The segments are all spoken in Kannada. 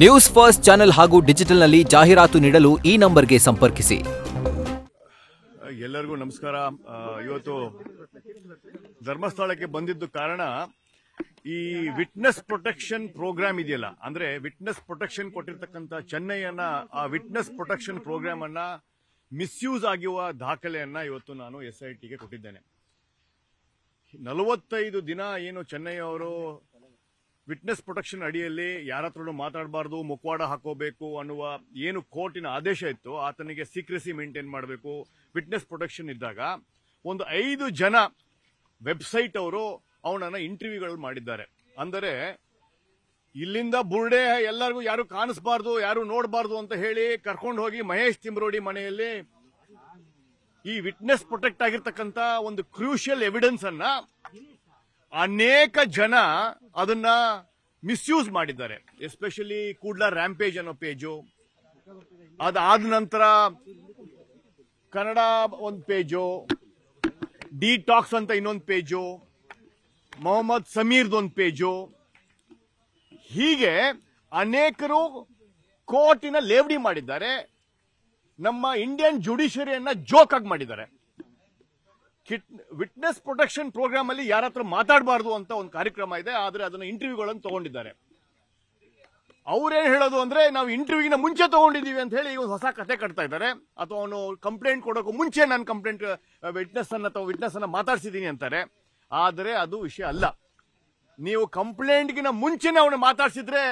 ನ್ಯೂಸ್ ಫಸ್ಟ್ ಚಾನೆಲ್ ಹಾಗೂ ಡಿಜಿಟಲ್ನಲ್ಲಿ ಜಾಹೀರಾತು ನೀಡಲು ಈ ನಂಬರ್ಗೆ ಸಂಪರ್ಕಿಸಿ. ಎಲ್ಲರಿಗೂ ನಮಸ್ಕಾರ. ಇವತ್ತು ಧರ್ಮಸ್ಥಳಕ್ಕೆ ಬಂದಿದ್ದು ಕಾರಣ ಈ ವಿಟ್ನೆಸ್ ಪ್ರೊಟೆಕ್ಷನ್ ಪ್ರೋಗ್ರಾಮ್ ಇದೆಯಲ್ಲ, ಅಂದ್ರೆ ವಿಟ್ನೆಸ್ ಪ್ರೊಟೆಕ್ಷನ್ ಕೊಟ್ಟಿರ್ತಕ್ಕಂಥ ಚೆನ್ನೈಯನ್ನ ಆ ವಿಟ್ನೆಸ್ ಪ್ರೊಟೆಕ್ಷನ್ ಪ್ರೋಗ್ರಾಮ್ ಅನ್ನ ಮಿಸ್ಯೂಸ್ ಆಗಿರುವ ದಾಖಲೆಯನ್ನ ಇವತ್ತು ನಾನು SITಗೆ ಕೊಟ್ಟಿದ್ದೇನೆ. 45 ದಿನ ಏನು ಚೆನ್ನೈ ಅವರು ವಿಟ್ನೆಸ್ ಪ್ರೊಟೆಕ್ಷನ್ ಅಡಿಯಲ್ಲಿ ಯಾರ ಹತ್ರನೂ ಮಾತಾಡಬಾರ್ದು, ಮುಖವಾಡ ಹಾಕೋಬೇಕು ಅನ್ನುವ ಏನು ಕೋರ್ಟಿನ ಆದೇಶ ಇತ್ತು, ಆತನಿಗೆ ಸೀಕ್ರೆಸಿ ಮೇಂಟೈನ್ ಮಾಡಬೇಕು ವಿಟ್ನೆಸ್ ಪ್ರೊಟೆಕ್ಷನ್ ಇದ್ದಾಗ ಒಂದು 5 ಜನ ವೆಬ್ಸೈಟ್ ಅವರು ಅವನನ್ನ ಇಂಟರ್ವ್ಯೂಗಳು ಮಾಡಿದ್ದಾರೆ. ಅಂದರೆ ಇಲ್ಲಿಂದ ಬುರ್ಡೆ ಎಲ್ಲರಿಗೂ ಯಾರು ಕಾಣಿಸಬಾರ್ದು, ಯಾರು ನೋಡಬಾರ್ದು ಅಂತ ಹೇಳಿ ಕರ್ಕೊಂಡು ಹೋಗಿ ಮಹೇಶ್ ತಿಮ್ರೋಡಿ ಮನೆಯಲ್ಲಿ ಈ ವಿಟ್ನೆಸ್ ಪ್ರೊಟೆಕ್ಟ್ ಆಗಿರ್ತಕ್ಕಂಥ ಒಂದು ಕ್ರೂಷಿಯಲ್ ಎವಿಡೆನ್ಸ್ ಅನ್ನ ಅನೇಕ ಜನ ಅದನ್ನ ಮಿಸ್ಯೂಸ್ ಮಾಡಿದ್ದಾರೆ. ಎಸ್ಪೆಷಲಿ ಕೂಡ್ಲಾ ರ್ಯಾಂಪೇಜ್ ಅನ್ನೋ ಪೇಜು, ಅದಾದ ನಂತರ ಕನ್ನಡ ಒಂದು ಪೇಜು, ಡಿಟಾಕ್ಸ್ ಅಂತ ಇನ್ನೊಂದು ಪೇಜು, ಮೊಹಮ್ಮದ್ ಸಮೀರ್ದೊಂದು ಪೇಜು, ಹೀಗೆ ಅನೇಕರು ಕೋರ್ಟಿನ ಲೇವಡಿ ಮಾಡಿದ್ದಾರೆ. ನಮ್ಮ ಇಂಡಿಯನ್ ಜುಡಿಷಿಯರಿಯನ್ನ ಜೋಕ್ ಆಗಿ ಮಾಡಿದ್ದಾರೆ. ವಿಟ್ನೆಸ್ ಪ್ರೊಟೆಕ್ಷನ್ ಪ್ರೋಗ್ರಾಮ್ ಅಲ್ಲಿ ಯಾರ ಹತ್ರ ಮಾತಾಡಬಾರ್ದು ಅಂತ ಒಂದು ಕಾರ್ಯಕ್ರಮ ಇದೆ, ಆದ್ರೆ ಅದನ್ನ ಇಂಟರ್ವ್ಯೂಗಳನ್ನು ತಗೊಂಡಿದ್ದಾರೆ. ಅವ್ರೇನ್ ಹೇಳೋದು ಅಂದ್ರೆ ನಾವು ಇಂಟರ್ವ್ಯೂಗಿನ ಮುಂಚೆ ತಗೊಂಡಿದೀವಿ ಅಂತ ಹೇಳಿ ಒಂದು ಹೊಸ ಕತೆ ಕಟ್ತಾ ಇದ್ದಾರೆ. ಅಥವಾ ಅವನು ಕಂಪ್ಲೇಂಟ್ ಕೊಡೋಕೆ ಮುಂಚೆ ನಾನು ಕಂಪ್ಲೇಂಟ್ ವಿಟ್ನೆಸ್ ಅನ್ನ ಮಾತಾಡ್ಸಿದೀನಿ ಅಂತಾರೆ. ಆದರೆ ಅದು ವಿಷಯ ಅಲ್ಲ. ನೀವು ಕಂಪ್ಲೇಂಟ್ಗಿನ ಮುಂಚೆನೆ ಅವನು ಮಾತಾಡ್ಸಿದ್ರೆ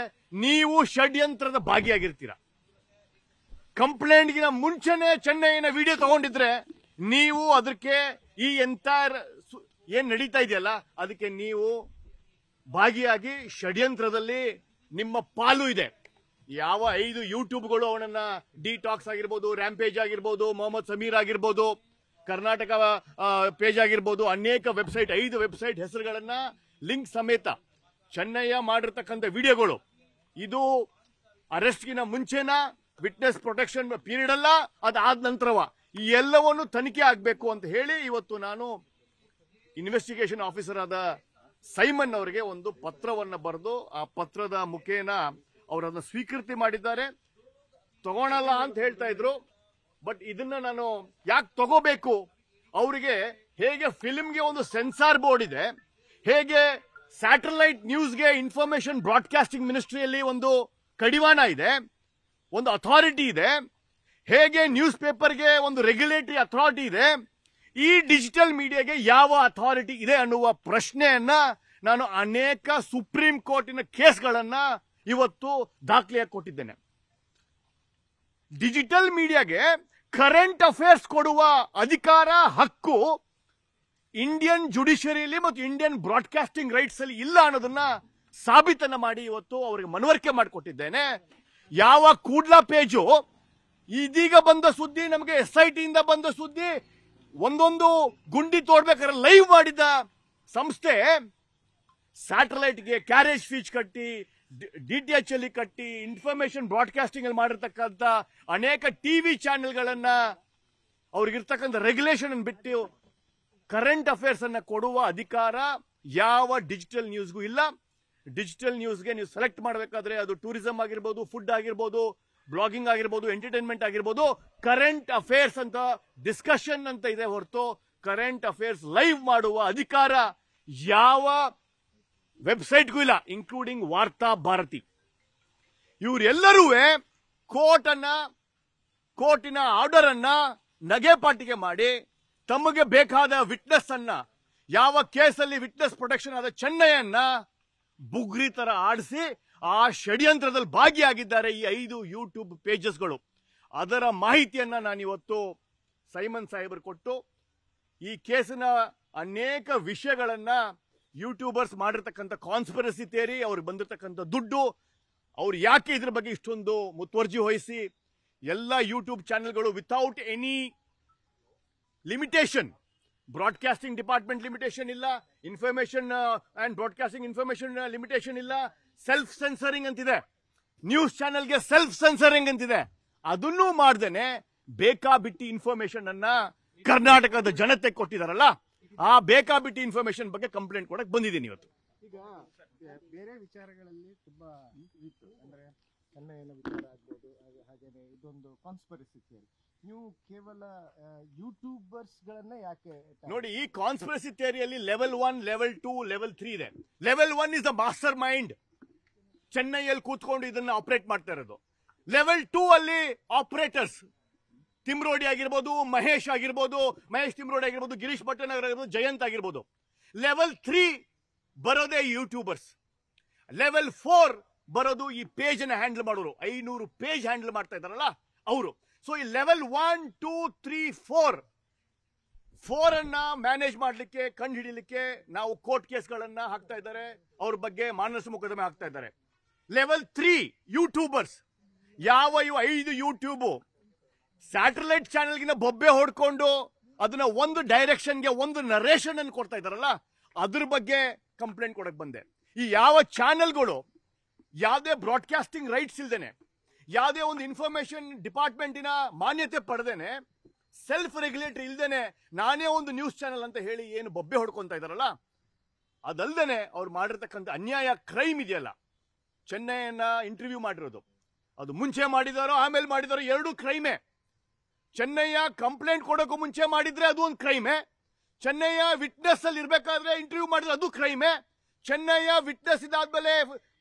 ನೀವು ಷಡ್ಯಂತ್ರದ ಭಾಗಿಯಾಗಿರ್ತೀರಾ. ಕಂಪ್ಲೇಂಟ್ಗಿನ ಮುಂಚೆನೆ ಚೆನ್ನೈನ ವಿಡಿಯೋ ತಗೊಂಡಿದ್ರೆ ನೀವು ಅದಕ್ಕೆ ಈ ಎಂಟೈರ್ ಏನ್ ನಡೀತಾ ಇದೆಯಲ್ಲ ಅದಕ್ಕೆ ನೀವು ಭಾಗಿಯಾಗಿ ಷಡ್ಯಂತ್ರದಲ್ಲಿ ನಿಮ್ಮ ಪಾಲು ಇದೆ. ಯಾವ 5 ಯೂಟ್ಯೂಬ್ಗಳು ಅವನನ್ನ ಡಿಟಾಕ್ಸ್ ಆಗಿರ್ಬೋದು, ರ್ಯಾಂಪೇಜ್ ಆಗಿರ್ಬೋದು, ಮೊಹಮ್ಮದ್ ಸಮೀರ್ ಆಗಿರ್ಬೋದು, ಕರ್ನಾಟಕ ಪೇಜ್ ಆಗಿರ್ಬೋದು, ಅನೇಕ ವೆಬ್ಸೈಟ್ 5 ವೆಬ್ಸೈಟ್ ಹೆಸರುಗಳನ್ನ ಲಿಂಕ್ ಸಮೇತ ಚೆನ್ನಯ್ಯ ಮಾಡಿರ್ತಕ್ಕಂಥ ವಿಡಿಯೋಗಳು, ಇದು ಅರೆಸ್ಟ್ಗಿನ ಮುಂಚೆನಾ, ವಿಟ್ನೆಸ್ ಪ್ರೊಟೆಕ್ಷನ್ ಪೀರಿಯಡ್ ಅಲ್ಲ, ಅದಾದ ನಂತರವ, ಈ ಎಲ್ಲವನ್ನು ತನಿಖೆ ಆಗಬೇಕು ಅಂತ ಹೇಳಿ ಇವತ್ತು ನಾನು ಇನ್ವೆಸ್ಟಿಗೇಷನ್ ಆಫೀಸರ್ ಆದ ಸೈಮನ್ ಅವರಿಗೆ ಒಂದು ಪತ್ರವನ್ನು ಬರೆದು ಆ ಪತ್ರದ ಮುಖೇನ ಅವರನ್ನು ಸ್ವೀಕೃತಿ ಮಾಡಿದ್ದಾರೆ. ತಗೊಳಲ್ಲ ಅಂತ ಹೇಳ್ತಾ ಇದ್ರು, ಬಟ್ ಇದನ್ನ ನಾನು ಯಾಕೆ ತಗೋಬೇಕು, ಅವರಿಗೆ ಹೇಗೆ ಫಿಲ್ಮ್ಗೆ ಒಂದು ಸೆನ್ಸಾರ್ ಬೋರ್ಡ್ ಇದೆ, ಹೇಗೆ ಸ್ಯಾಟಲೈಟ್ ನ್ಯೂಸ್ಗೆ ಇನ್ಫಾರ್ಮೇಶನ್ ಬ್ರಾಡ್ಕಾಸ್ಟಿಂಗ್ ಮಿನಿಸ್ಟ್ರಿಯಲ್ಲಿ ಒಂದು ಕಡಿವಾಣ ಇದೆ, ಒಂದು ಅಥಾರಿಟಿ ಇದೆ, ಹೇಗೆ ನ್ಯೂಸ್ ಪೇಪರ್ಗೆ ಒಂದು ರೆಗ್ಯುಲೇಟರಿ ಅಥಾರಿಟಿ ಇದೆ, ಈ ಡಿಜಿಟಲ್ ಮೀಡಿಯಾಗೆ ಯಾವ ಅಥಾರಿಟಿ ಇದೆ ಅನ್ನುವ ಪ್ರಶ್ನೆಯನ್ನ ನಾನು ಅನೇಕ ಸುಪ್ರೀಂ ಕೋರ್ಟಿನ ಕೇಸ್ಗಳನ್ನ ಇವತ್ತು ದಾಖಲೆಯಾಗಿ ಕೊಟ್ಟಿದ್ದೇನೆ. ಡಿಜಿಟಲ್ ಮೀಡಿಯಾಗೆ ಕರೆಂಟ್ ಅಫೇರ್ಸ್ ಕೊಡುವ ಅಧಿಕಾರ, ಹಕ್ಕು ಇಂಡಿಯನ್ ಜುಡಿಷಿಯರಿಯಲ್ಲಿ ಮತ್ತು ಇಂಡಿಯನ್ ಬ್ರಾಡ್ಕಾಸ್ಟಿಂಗ್ ರೈಟ್ಸ್ ಅಲ್ಲಿ ಇಲ್ಲ ಅನ್ನೋದನ್ನ ಸಾಬೀತನ್ನ ಮಾಡಿ ಇವತ್ತು ಅವರಿಗೆ ಮನವರಿಕೆ ಮಾಡಿಕೊಟ್ಟಿದ್ದೇನೆ. ಯಾವ ಕೂಡ್ಲಾ ಪೇಜು ಇದೀಗ ಬಂದ ಸುದ್ದಿ, ನಮಗೆ SIT ಇಂದ ಬಂದ ಸುದ್ದಿ, ಒಂದೊಂದು ಗುಂಡಿ ತೋಡ್ಬೇಕಾದ್ರೆ ಲೈವ್ ಮಾಡಿದ ಸಂಸ್ಥೆ ಸ್ಯಾಟಲೈಟ್ಗೆ ಕ್ಯಾರೇಜ್ ಫೀಸ್ ಕಟ್ಟಿ, DTH ಅಲ್ಲಿ ಕಟ್ಟಿ, ಇನ್ಫಾರ್ಮೇಶನ್ ಬ್ರಾಡ್ಕಾಸ್ಟಿಂಗ್ ಅಲ್ಲಿ ಮಾಡಿರ್ತಕ್ಕಂಥ ಅನೇಕ ಟಿವಿ ಚಾನೆಲ್ಗಳನ್ನ ಅವ್ರಿಗಿರ್ತಕ್ಕಂಥ ರೆಗ್ಯುಲೇಷನ್ ಅನ್ನು ಬಿಟ್ಟು ಕರೆಂಟ್ ಅಫೇರ್ಸ್ ಅನ್ನ ಕೊಡುವ ಅಧಿಕಾರ ಯಾವ ಡಿಜಿಟಲ್ ನ್ಯೂಸ್ಗೂ ಇಲ್ಲ. ಡಿಜಿಟಲ್ ನ್ಯೂಸ್ಗೆ ನೀವು ಸೆಲೆಕ್ಟ್ ಮಾಡಬೇಕಾದ್ರೆ ಅದು ಟೂರಿಸಂ ಆಗಿರ್ಬೋದು, ಫುಡ್ ಆಗಿರ್ಬೋದು, ಬ್ಲಾಗಿಂಗ್ ಆಗಿರ್ಬೋದು, ಎಂಟರ್ಟೈನ್ಮೆಂಟ್ ಆಗಿರ್ಬೋದು, ಕರೆಂಟ್ ಅಫೇರ್ಸ್ ಅಂತ ಡಿಸ್ಕಷನ್ ಅಂತ ಇದೆ ಹೊರತು ಕರೆಂಟ್ ಅಫೇರ್ಸ್ ಲೈವ್ ಮಾಡುವ ಅಧಿಕಾರ ಯಾವ ವೆಬ್ಸೈಟ್ಗೂ ಇಲ್ಲ, ಇನ್ಕ್ಲೂಡಿಂಗ್ ವಾರ್ತಾ ಭಾರತಿ. ಇವರೆಲ್ಲರೂ ಕೋರ್ಟಿನ ಆರ್ಡರ್ ಅನ್ನ ನಗೆಪಾಟಿಗೆ ಮಾಡಿ ತಮಗೆ ಬೇಕಾದ ವಿಟ್ನೆಸ್ ಅನ್ನ, ಯಾವ ಕೇಸಲ್ಲಿ ವಿಟ್ನೆಸ್ ಪ್ರೊಟೆಕ್ಷನ್ ಆದ ಚೆನ್ನೈಯನ್ನ ಬುಗ್ರಿ ತರ ಆಡಿಸಿ ಆ ಷಡ್ಯಂತ್ರದಲ್ಲಿ ಭಾಗಿಯಾಗಿದ್ದಾರೆ ಈ 5 ಯೂಟ್ಯೂಬ್ ಪೇಜಸ್ಗಳು. ಅದರ ಮಾಹಿತಿಯನ್ನ ನಾನಿವತ್ತು ಸೈಮನ್ ಸಾಹೇಬರು ಕೊಟ್ಟು ಈ ಕೇಸಿನ ಅನೇಕ ವಿಷಯಗಳನ್ನ, ಯೂಟ್ಯೂಬರ್ಸ್ ಮಾಡಿರ್ತಕ್ಕಂಥ ಕಾನ್ಸ್ಪಿರಸಿ ಥಿಯರಿ, ಅವ್ರಿಗೆ ಬಂದಿರತಕ್ಕಂಥ ದುಡ್ಡು, ಅವ್ರು ಯಾಕೆ ಇದ್ರ ಬಗ್ಗೆ ಇಷ್ಟೊಂದು ಮುತುವರ್ಜಿ ವಹಿಸಿ ಎಲ್ಲ ಯೂಟ್ಯೂಬ್ ಚಾನೆಲ್ಗಳು without any limitation, broadcasting department limitation ಇಲ್ಲ, information and broadcasting information limitation ಇಲ್ಲ, ಸೆಲ್ಫ್ ಸೆನ್ಸರಿಂಗ್ ಅಂತಿದೆ, ನ್ಯೂಸ್ ಚಾನೆಲ್ಗೆ ಸೆಲ್ಫ್ ಸೆನ್ಸರಿಂಗ್ ಅಂತಿದೆ, ಅದನ್ನೂ ಮಾಡ್ದೇನೆ ಬೇಕಾಬಿಟ್ಟಿ ಇನ್ಫಾರ್ಮೇಶನ್ ಅನ್ನ ಕರ್ನಾಟಕದ ಜನತೆ ಕೊಟ್ಟಿದಾರಲ್ಲ, ಆ ಬೇಕಾಬಿಟ್ಟಿ ಇನ್ಫಾರ್ಮೇಶನ್ ಬಗ್ಗೆ ಕಂಪ್ಲೇಂಟ್ ಕೊಡಕ್ ಬಂದಿದ್ದೀನಿ ಇವತ್ತು. ಈಗ ಬೇರೆ ವಿಚಾರಗಳಲ್ಲಿ ತುಂಬಾ ಇತ್ತು, ಅಂದ್ರೆ ಚೆನ್ನೈನ ವಿಚಾರ ಆಗ್ಬೋದು, ಹಾಗೇನೆ ಇದೊಂದು ಕಾನ್ಸ್ಪಿರಸಿ ಥಿಯರಿ. ನೀವು ಕೇವಲ ಯೂಟ್ಯೂಬರ್ಸ್ಗಳನ್ನ ಯಾಕೆ ನೋಡಿ? ಈ ಕಾನ್ಸ್ಪಿರಸಿ ಥಿಯರಿಯಲ್ಲಿ ಲೆವೆಲ್ 1, ಲೆವೆಲ್ 2, ಲೆವೆಲ್ 3 ಇದೆ. Level 1 is the mastermind, ಚೆನ್ನೈಯಲ್ಲಿ ಕೂತ್ಕೊಂಡು ಇದನ್ನ ಆಪರೇಟ್ ಮಾಡ್ತಾ ಇರೋದು. ಲೆವೆಲ್ 2 ಅಲ್ಲಿ ಆಪರೇಟರ್ಸ್ ತಿಮ್ರೋಡಿ ಆಗಿರ್ಬೋದು, ಮಹೇಶ್ ತಿಮ್ರೋಡಿ ಆಗಿರ್ಬೋದು, ಗಿರೀಶ್ ಭಟ್ಟನಗರ್ ಆಗಿರ್ಬೋದು, ಜಯಂತ್ ಆಗಿರ್ಬೋದು. ಲೆವೆಲ್ 3 ಬರೋದೇ ಯೂಟ್ಯೂಬರ್ಸ್. ಲೆವೆಲ್ 4 ಬರೋದು ಈ ಪೇಜ್ ಅನ್ನ ಹ್ಯಾಂಡಲ್ ಮಾಡೋರು, 500 ಪೇಜ್ ಹ್ಯಾಂಡಲ್ ಮಾಡ್ತಾ ಇದಾರಲ್ಲ ಅವರು. ಸೊ ಈ ಲೆವೆಲ್ 1, 2, 3, 4 ಅನ್ನ ಮ್ಯಾನೇಜ್ ಮಾಡ್ಲಿಕ್ಕೆ, ಕಂಡು ಹಿಡಿಲಿಕ್ಕೆ ನಾವು ಕೋರ್ಟ್ ಕೇಸ್ಗಳನ್ನ ಹಾಕ್ತಾ ಇದ್ದಾರೆ, ಅವ್ರ ಬಗ್ಗೆ ಮಾನಸ ಮೊಕದ್ದಮೆ ಹಾಕ್ತಾ ಇದ್ದಾರೆ. ಲೆವೆಲ್ 3 ಯೂಟ್ಯೂಬರ್ಸ್, ಯಾವ ಇವು 5 ಯೂಟ್ಯೂಬ್ ಸ್ಯಾಟಲೈಟ್ ಚಾನೆಲ್ಗಿನ ಬೊಬ್ಬೆ ಹೊಡ್ಕೊಂಡು ಅದನ್ನ ಒಂದು ಡೈರೆಕ್ಷನ್ಗೆ ಒಂದು ನರೇಷನ್ ಅನ್ನು ಕೊಡ್ತಾ ಇದಾರಲ್ಲ, ಅದ್ರ ಬಗ್ಗೆ ಕಂಪ್ಲೇಂಟ್ ಕೊಡಕ್ ಬಂದೆ. ಈ ಯಾವ ಚಾನೆಲ್ಗಳು ಯಾವುದೇ ಬ್ರಾಡ್ಕಾಸ್ಟಿಂಗ್ ರೈಟ್ಸ್ ಇಲ್ದೇನೆ, ಯಾವುದೇ ಒಂದು ಇನ್ಫಾರ್ಮೇಶನ್ ಡಿಪಾರ್ಟ್ಮೆಂಟಿನ ಮಾನ್ಯತೆ ಪಡೆದೇನೆ, ಸೆಲ್ಫ್ ರೆಗ್ಯುಲೇಟರಿ ಇಲ್ದೇನೆ ನಾನೇ ಒಂದು ನ್ಯೂಸ್ ಚಾನೆಲ್ ಅಂತ ಹೇಳಿ ಏನು ಬೊಬ್ಬೆ ಹೊಡ್ಕೊಂತ ಇದಾರಲ್ಲ, ಅದಲ್ದೇನೆ ಅವ್ರು ಮಾಡಿರ್ತಕ್ಕಂಥ ಅನ್ಯಾಯ, ಕ್ರೈಮ್ ಇದೆಯಲ್ಲ, ಚೆನ್ನೈಯನ್ನ ಇಂಟರ್ವ್ಯೂ ಮಾಡಿರೋದು, ಅದು ಮುಂಚೆ ಮಾಡಿದಾರೋ ಆಮೇಲೆ ಮಾಡಿದಾರೋ ಎರಡೂ ಕ್ರೈಮೇ. ಚೆನ್ನಯ್ಯ ಕಂಪ್ಲೇಂಟ್ ಕೊಡೋಕ್ಕೂ ಮುಂಚೆ ಮಾಡಿದ್ರೆ ಅದು ಒಂದು ಕ್ರೈಮೇ. ಚೆನ್ನಯ್ಯ ವಿಟ್ನೆಸ್ ಅಲ್ಲಿ ಇರ್ಬೇಕಾದ್ರೆ ಇಂಟರ್ವ್ಯೂ ಮಾಡಿದ್ರೆ ಅದು ಕ್ರೈಮೇ. ಚೆನ್ನಯ್ಯ ವಿಟ್ನೆಸ್ ಇದಾದ್ಮೇಲೆ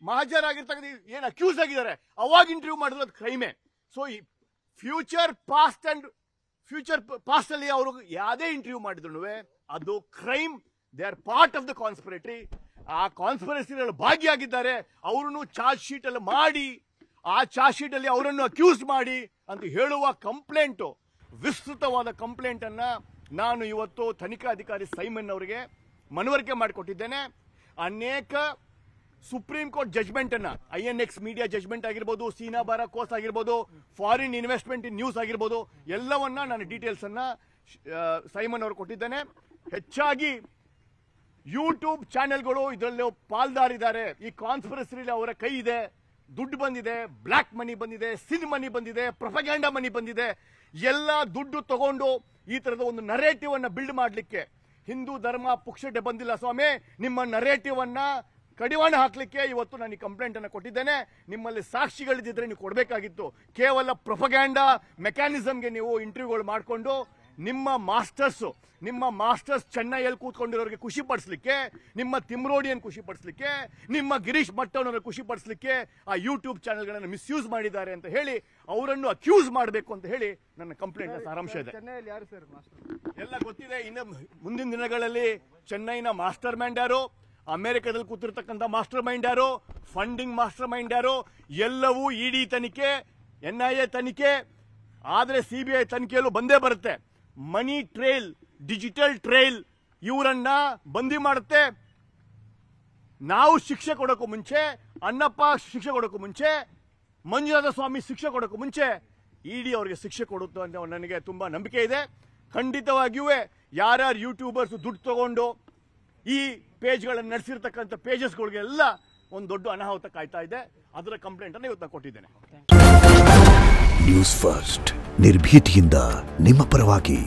ಮಹಾಜರಾಗಿರ್ತಕ್ಕಂಥ ಏನು ಅಕ್ಯೂಸ್ ಆಗಿದ್ದಾರೆ ಅವಾಗ ಇಂಟರ್ವ್ಯೂ ಮಾಡಿದ್ರೆ ಅದು ಕ್ರೈಮೇ. ಸೊ ಈ ಫ್ಯೂಚರ್ ಪಾಸ್ಟ್ ಅಲ್ಲಿ ಅವರು ಯಾವುದೇ ಇಂಟರ್ವ್ಯೂ ಮಾಡಿದ್ರು ಅದು crime. They are part of the conspiratory. ಆ ಕಾನ್ಸ್ಪಿರಸಿಗಳು ಭಾಗಿಯಾಗಿದ್ದಾರೆ. ಅವರನ್ನು ಚಾರ್ಜ್ ಶೀಟ್ ಅಲ್ಲಿ ಮಾಡಿ, ಆ ಚಾರ್ಜ್ ಶೀಟ್ ಅಲ್ಲಿ ಅವರನ್ನು ಅಕ್ಯೂಸ್ ಮಾಡಿ ಅಂತ ಹೇಳುವ ಕಂಪ್ಲೇಂಟು, ವಿಸ್ತೃತವಾದ ಕಂಪ್ಲೇಂಟ್ ಅನ್ನ ನಾನು ಇವತ್ತು ತನಿಖಾಧಿಕಾರಿ ಸೈಮನ್ ಅವರಿಗೆ ಮನವರಿಕೆ ಮಾಡಿಕೊಟ್ಟಿದ್ದೇನೆ. ಅನೇಕ ಸುಪ್ರೀಂ ಕೋರ್ಟ್ ಜಜ್ಮೆಂಟ್ ಅನ್ನ, INX ಮೀಡಿಯಾ ಜಜ್ಮೆಂಟ್ ಆಗಿರ್ಬೋದು, ಸೀನಾ ಬಾರಾ ಕೋಸ್ ಆಗಿರ್ಬೋದು, ಫಾರಿನ್ ಇನ್ವೆಸ್ಟ್ಮೆಂಟ್ ಇನ್ ನ್ಯೂಸ್ ಆಗಿರ್ಬೋದು, ಎಲ್ಲವನ್ನ ನಾನು ಡೀಟೇಲ್ಸ್ ಅನ್ನ ಸೈಮನ್ ಅವರು ಕೊಟ್ಟಿದ್ದೇನೆ. ಹೆಚ್ಚಾಗಿ ಯೂಟ್ಯೂಬ್ ಚಾನೆಲ್ಗಳು ಇದರಲ್ಲಿ ಪಾಲ್ದಾರಿದ್ದಾರೆ. ಈ ಕಾನ್ಸ್ಪಿರಸಿಯಲ್ಲಿ ಅವರ ಕೈ ಇದೆ, ದುಡ್ಡು ಬಂದಿದೆ, ಬ್ಲಾಕ್ ಮನಿ ಬಂದಿದೆ, ಸಿನ್ ಮನಿ ಬಂದಿದೆ, ಪ್ರೊಪಗ್ಯಾಂಡಾ ಮನಿ ಬಂದಿದೆ. ಎಲ್ಲ ದುಡ್ಡು ತಗೊಂಡು ಈ ತರದ ಒಂದು ನರೇಟಿವ್ ಅನ್ನ ಬಿಲ್ಡ್ ಮಾಡಲಿಕ್ಕೆ, ಹಿಂದೂ ಧರ್ಮ ಪುಕ್ಷಟೆ ಬಂದಿಲ್ಲ ಸ್ವಾಮಿ, ನಿಮ್ಮ ನರೇಟಿವ್ ಅನ್ನ ಕಡಿವಾಣ ಹಾಕ್ಲಿಕ್ಕೆ ಇವತ್ತು ನಾನು ಈ ಕಂಪ್ಲೇಂಟ್ ಅನ್ನು ಕೊಟ್ಟಿದ್ದೇನೆ. ನಿಮ್ಮಲ್ಲಿ ಸಾಕ್ಷಿಗಳಿದ್ದರೆ ನೀವು ಕೊಡಬೇಕಾಗಿತ್ತು. ಕೇವಲ ಪ್ರೊಪಗ್ಯಾಂಡಾ ಮೆಕ್ಯಾನಿಸಮ್ಗೆ ನೀವು ಇಂಟರ್ವ್ಯೂಗಳು ಮಾಡಿಕೊಂಡು ನಿಮ್ಮ ಮಾಸ್ಟರ್ಸ್ ಚೆನ್ನೈಯಲ್ಲಿ ಕೂತ್ಕೊಂಡಿರೋರಿಗೆ ಖುಷಿ ಪಡಿಸ್ಲಿಕ್ಕೆ, ನಿಮ್ಮ ತಿಮ್ರೋಡಿಯನ್ನು ಖುಷಿ ಪಡಿಸ್ಲಿಕ್ಕೆ, ನಿಮ್ಮ ಗಿರೀಶ್ ಭಟ್ಟನವರನ್ನು ಖುಷಿ ಪಡಿಸ್ಲಿಕ್ಕೆ ಆ ಯೂಟ್ಯೂಬ್ ಚಾನೆಲ್ಗಳನ್ನು ಮಿಸ್ಯೂಸ್ ಮಾಡಿದ್ದಾರೆ ಅಂತ ಹೇಳಿ ಅವರನ್ನು ಅಕ್ಯೂಸ್ ಮಾಡಬೇಕು ಅಂತ ಹೇಳಿ ನನ್ನ ಕಂಪ್ಲೇಂಟ್ ಸಾರಾಂಶ ಇದೆ. ಚೆನ್ನೈಯಲ್ಲಿ ಯಾರು ಸರ್ ಮಾಸ್ಟರ್? ಎಲ್ಲ ಗೊತ್ತಿದೆ. ಇನ್ನು ಮುಂದಿನ ದಿನಗಳಲ್ಲಿ ಚೆನ್ನೈನ ಮಾಸ್ಟರ್ ಮೈಂಡ್ ಯಾರು, ಅಮೆರಿಕದಲ್ಲಿ ಕೂತಿರ್ತಕ್ಕಂಥ ಮಾಸ್ಟರ್ ಮೈಂಡ್ ಯಾರು, ಫಂಡಿಂಗ್ ಮಾಸ್ಟರ್ ಮೈಂಡ್ ಯಾರು, ಎಲ್ಲವೂ ED ತನಿಖೆ, NIA ತನಿಖೆ, ಆದರೆ CBI ತನಿಖೆಯಲ್ಲೂ ಬಂದೇ ಬರುತ್ತೆ. ಮನಿ ಟ್ರೇಲ್, ಡಿಜಿಟಲ್ ಟ್ರೇಲ್ ಇವರನ್ನ ಬಂದಿ ಮಾಡುತ್ತೆ. ನಾವು ಶಿಕ್ಷೆ ಕೊಡೋಕ್ಕೂ ಮುಂಚೆ, ಅನ್ನಪ್ಪ ಶಿಕ್ಷೆ ಕೊಡೋಕ್ಕೂ ಮುಂಚೆ, ಮಂಜುನಾಥ ಸ್ವಾಮಿ ಶಿಕ್ಷೆ ಕೊಡೋಕ್ಕೂ ಮುಂಚೆ ED ಅವರಿಗೆ ಶಿಕ್ಷೆ ಕೊಡುತ್ತೆ ಅಂತ ನನಗೆ ತುಂಬಾ ನಂಬಿಕೆ ಇದೆ. ಖಂಡಿತವಾಗಿಯೂ ಯಾರ್ಯಾರು ಯೂಟ್ಯೂಬರ್ಸ್ ದುಡ್ಡು ತಗೊಂಡು ಈ ಪೇಜ್ಗಳನ್ನು ನಡೆಸಿರ್ತಕ್ಕಂಥ ಪೇಜಸ್ಗಳಿಗೆಲ್ಲ ಒಂದು ದೊಡ್ಡ ಅನಾಹುತ ಕಾಯ್ತಾ ಇದೆ. ಅದರ ಕಂಪ್ಲೇಂಟ್ ಅನ್ನು ಇವತ್ತು ಕೊಟ್ಟಿದ್ದೇನೆ. ನ್ಯೂಸ್ ಫಸ್ಟ್, ನಿರ್ಭೀತಿಯಿಂದ ನಿಮ್ಮ ಪರವಾಗಿ.